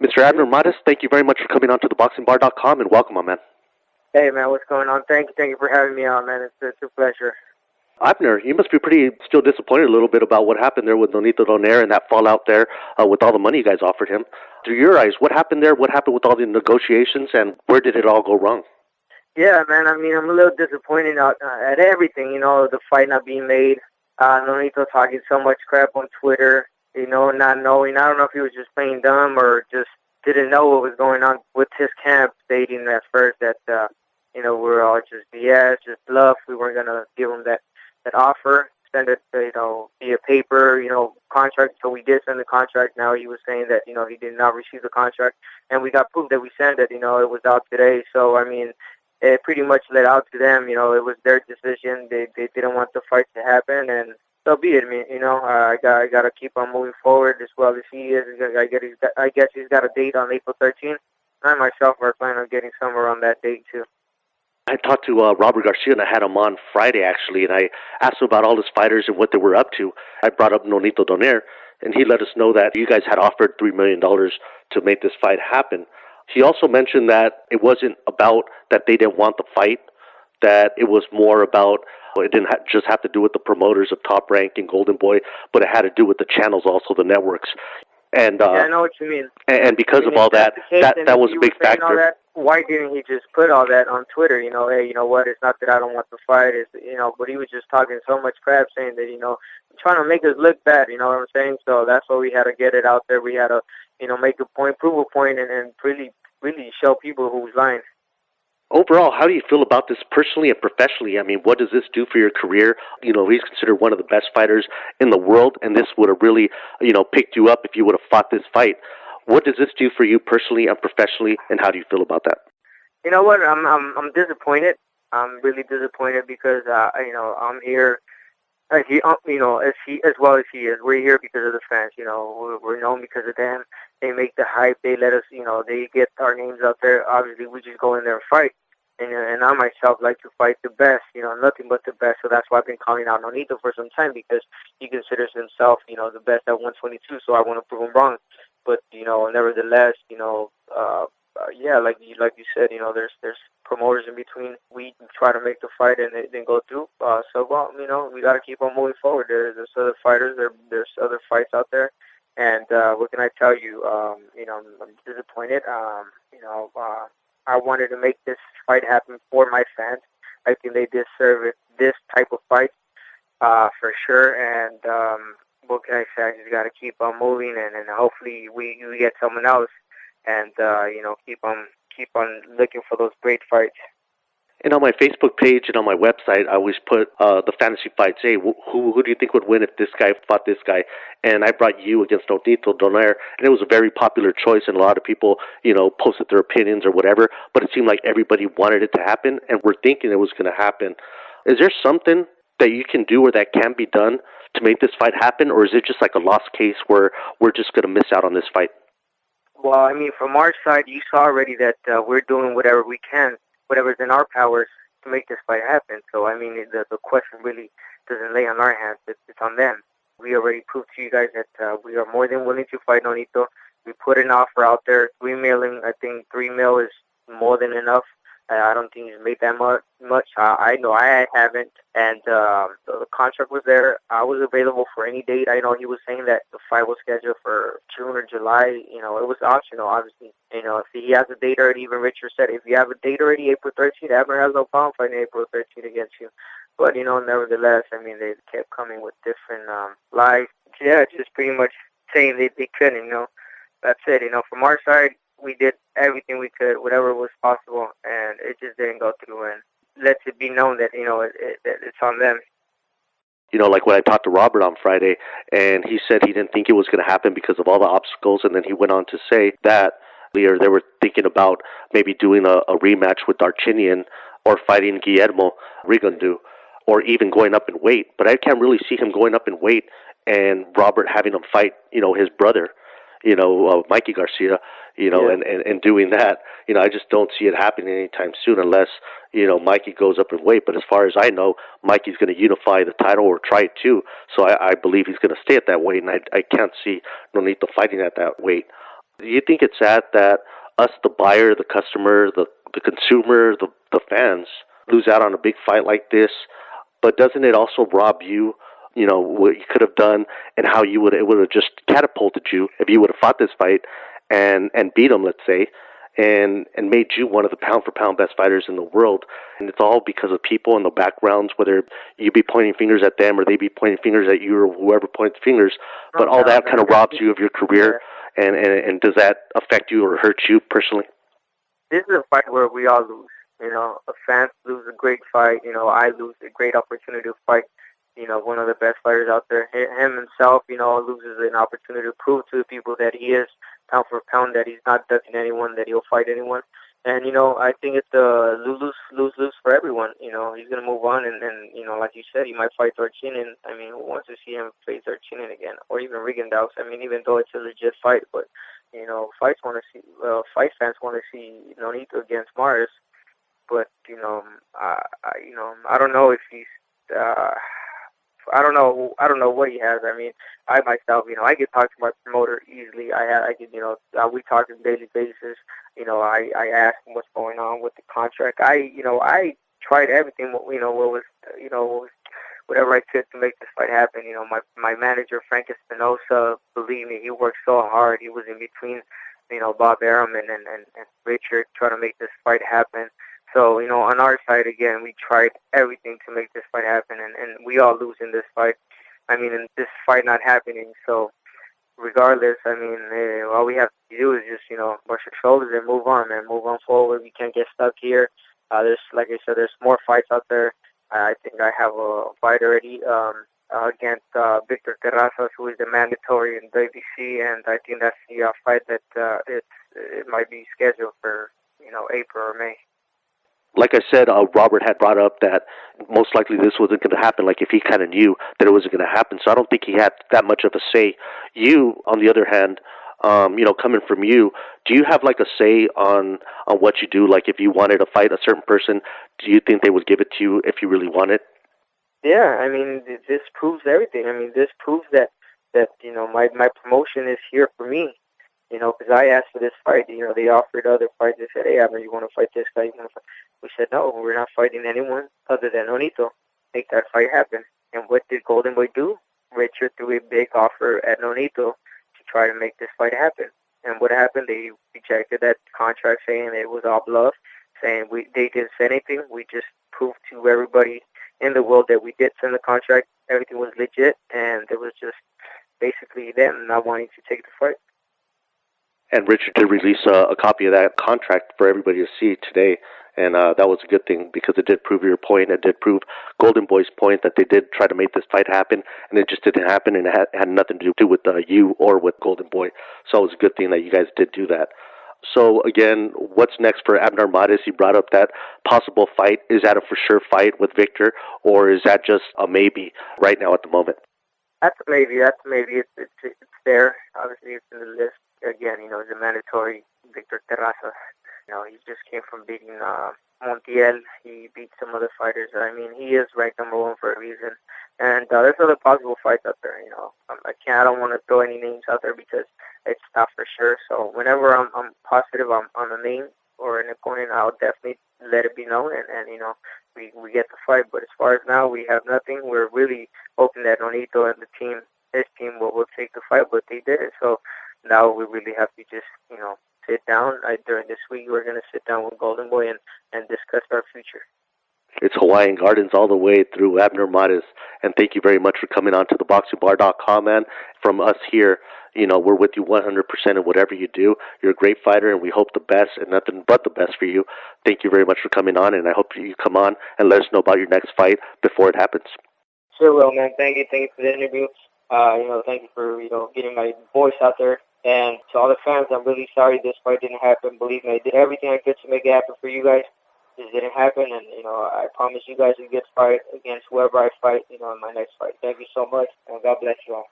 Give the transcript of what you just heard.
Mr. Abner Matas, thank you very much for coming on to theboxingbar.com, and welcome, my man. Hey, man, what's going on? Thank you for having me on, man. It's a pleasure. Abner, you must be pretty still disappointed a little bit about what happened there with Nonito Donaire and that fallout there with all the money you guys offered him. Through your eyes, what happened there? What happened with all the negotiations, and where did it all go wrong? Yeah, man, I mean, I'm a little disappointed at everything, the fight not being made, Nonito talking so much crap on Twitter, not knowing. I don't know if he was just playing dumb or just didn't know what was going on with his camp, stating at first that, we were all just BS, just bluff. We weren't going to give him that offer, send it, via paper, contract. So we did send the contract. Now he was saying that, he did not receive the contract. And we got proof that we sent it, it was out today. So, I mean, it pretty much let out to them, it was their decision. They didn't want the fight to happen, and so be it. I mean, I got to keep on moving forward as well as he is. I guess he's got a date on April 13th. I myself are planning on getting somewhere on that date too. I talked to Robert Garcia, and I had him on Friday, actually, and I asked him about all his fighters and what they were up to. I brought up Nonito Donaire, and he let us know that you guys had offered $3 million to make this fight happen. He also mentioned that it wasn't about that they didn't want the fight, that it was more about, it didn't just have to do with the promoters of Top Rank and Golden Boy, but it had to do with the channels also, the networks. And yeah, I know what you mean. And because of all that, that was a big factor. Why didn't he just put all that on Twitter? Hey, you know what? It's not that I don't want the fight. It's, but he was just talking so much crap, saying that, trying to make us look bad. You know what I'm saying? So that's why we had to get it out there. We had to, make a point, prove a point, and really show people who's lying. Overall, how do you feel about this personally and professionally? I mean, what does this do for your career? He's considered one of the best fighters in the world, and this would have really, picked you up if you would have fought this fight. What does this do for you personally and professionally, and how do you feel about that? You know what? I'm disappointed. I'm really disappointed because I'm here. As well as he is. We're here because of the fans. We're known because of them. They make the hype. They let us. They get our names out there. Obviously, we just go in there and fight. And I myself like to fight the best. Nothing but the best. So that's why I've been calling out Nonito for some time, because he considers himself, the best at 122. So I want to prove him wrong. But nevertheless, yeah, like you said, there's promoters in between. We try to make the fight and it didn't go through. We got to keep on moving forward. There's other fighters. There's other fights out there. And what can I tell you? I'm disappointed. I wanted to make this fight happen for my fans. I think they deserve it, this type of fight, for sure. And what can I say? I just got to keep on moving, and hopefully we get someone else, and keep on looking for those great fights. And on my Facebook page and on my website, I always put the fantasy fights. Hey, who do you think would win if this guy fought this guy? And I brought you against Nonito Donaire, and it was a very popular choice, and a lot of people, posted their opinions or whatever, but it seemed like everybody wanted it to happen, and we're thinking it was going to happen. Is there something that you can do or that can be done to make this fight happen, or is it just like a lost case where we're just going to miss out on this fight? Well, I mean, from our side, you saw already that we're doing whatever we can, whatever's in our powers to make this fight happen. So, I mean, the question really doesn't lay on our hands. It's on them. We already proved to you guys that we are more than willing to fight Nonito. We put an offer out there, $3 million. I think $3 million is more than enough. I don't think he's made that much. I know I haven't. And the contract was there. I was available for any date. I know he was saying that the fight was scheduled for June or July. It was optional, obviously. If he has a date already, even Richard said, if you have a date already, April 13th, Abner has no problem fighting April 13th against you. But, nevertheless, I mean, they kept coming with different lies. Yeah, it's just pretty much saying they couldn't, That's it. From our side, we did everything we could, whatever was possible, and it just didn't go through. And let it be known that, it's on them. Like when I talked to Robert on Friday, and he said he didn't think it was going to happen because of all the obstacles, and then he went on to say that they were thinking about maybe doing a rematch with Darchinian or fighting Guillermo Rigondeaux, or even going up in weight. But I can't really see him going up in weight and Robert having him fight, his brother, Mikey Garcia, and doing that. I just don't see it happening anytime soon unless, Mikey goes up in weight. But as far as I know, Mikey's going to unify the title or try to. So I believe he's going to stay at that weight, and I can't see Nonito fighting at that weight. Do you think it's sad that us, the buyer, the customer, the consumer, the fans, lose out on a big fight like this? But doesn't it also rob you, what you could have done and how it would have just catapulted you if you would have fought this fight and beat him, let's say, and made you one of the pound for pound best fighters in the world. And it's all because of people in the backgrounds, whether you be pointing fingers at them or they be pointing fingers at you or whoever points fingers. But No all doubt, that kind man. of robs you of your career. And does that affect you or hurt you personally? This is a fight where we all lose. Fans lose a great fight. I lose a great opportunity to fight. One of the best fighters out there. Him himself, loses an opportunity to prove to the people that he is pound for pound, that he's not ducking anyone, that he'll fight anyone. And I think it's a lose for everyone. He's gonna move on, and like you said, he might fight Dorchinin. I mean, who wants to see him face Dorchinin again, or even Rigendaus? I mean, even though it's a legit fight, but fight fans want to see Nonito against Mars. But I don't know if he's. I don't know. I don't know what he has. I mean, I myself, I could talk to my promoter easily. I could, we talk on a daily basis. I ask him what's going on with the contract. I tried everything. What was, whatever I could to make this fight happen. My manager Frank Espinosa, believe me, he worked so hard. He was in between, Bob Arum and Richard trying to make this fight happen. So, on our side, again, we tried everything to make this fight happen, and we all lose in this fight. I mean, in this fight not happening. So, regardless, I mean, all we have to do is just, brush our shoulders and move on, man. Move on forward. We can't get stuck here. Like I said, there's more fights out there. I think I have a fight already against Victor Terrazas, who is the mandatory in WBC, and I think that's the fight that it might be scheduled for, April or May. Like I said, Robert had brought up that most likely this wasn't going to happen, like if he kind of knew that it wasn't going to happen. So I don't think he had that much of a say. You, on the other hand, coming from you, do you have like a say on what you do? Like if you wanted to fight a certain person, do you think they would give it to you if you really wanted? Yeah, I mean, this proves everything. I mean, this proves that my promotion is here for me. Because I asked for this fight. They offered other fights. They said, hey, Abner, you want to fight this guy? You want to fight? We said, no, we're not fighting anyone other than Nonito. Make that fight happen. And what did Golden Boy do? Richard threw a big offer at Nonito to try to make this fight happen. And what happened? They rejected that contract, saying it was all bluff, saying they didn't say anything. We just proved to everybody in the world that we did send the contract. Everything was legit, and it was just basically them not wanting to take the fight. And Richard did release a copy of that contract for everybody to see today, and that was a good thing because it did prove your point. It did prove Golden Boy's point that they did try to make this fight happen, and it just didn't happen, and it had nothing to do with you or with Golden Boy. So it was a good thing that you guys did do that. So again, what's next for Abner Mares? He brought up that possible fight. Is that a for sure fight with Victor, or is that just a maybe right now at the moment? That's a maybe. It's there. Obviously, it's in the list. Again, it's a mandatory. Victor Terrazas. He just came from beating Montiel. He beat some other fighters. I mean, he is ranked number one for a reason. And there's other possible fights out there. I don't want to throw any names out there because it's not for sure. So whenever I'm positive on a name or an opponent, I'll definitely let it be known. And we get the fight. But as far as now, we have nothing. We're really hoping that Nonito and his team will take the fight, but they did it. So now we really have to just, sit down. During this week, we're going to sit down with Golden Boy and discuss our future. It's Hawaiian Gardens all the way through Abner Mares. And thank you very much for coming on to theboxingbar.com, man. From us here, we're with you 100% in whatever you do. You're a great fighter, and we hope the best and nothing but the best for you. Thank you very much for coming on, and I hope you come on and let us know about your next fight before it happens. Sure will, man. Thank you. Thank you for the interview. Thank you for, getting my voice out there. And to all the fans, I'm really sorry this fight didn't happen. Believe me, I did everything I could to make it happen for you guys. This didn't happen, and, I promise you guys a good fight against whoever I fight, in my next fight. Thank you so much, and God bless you all.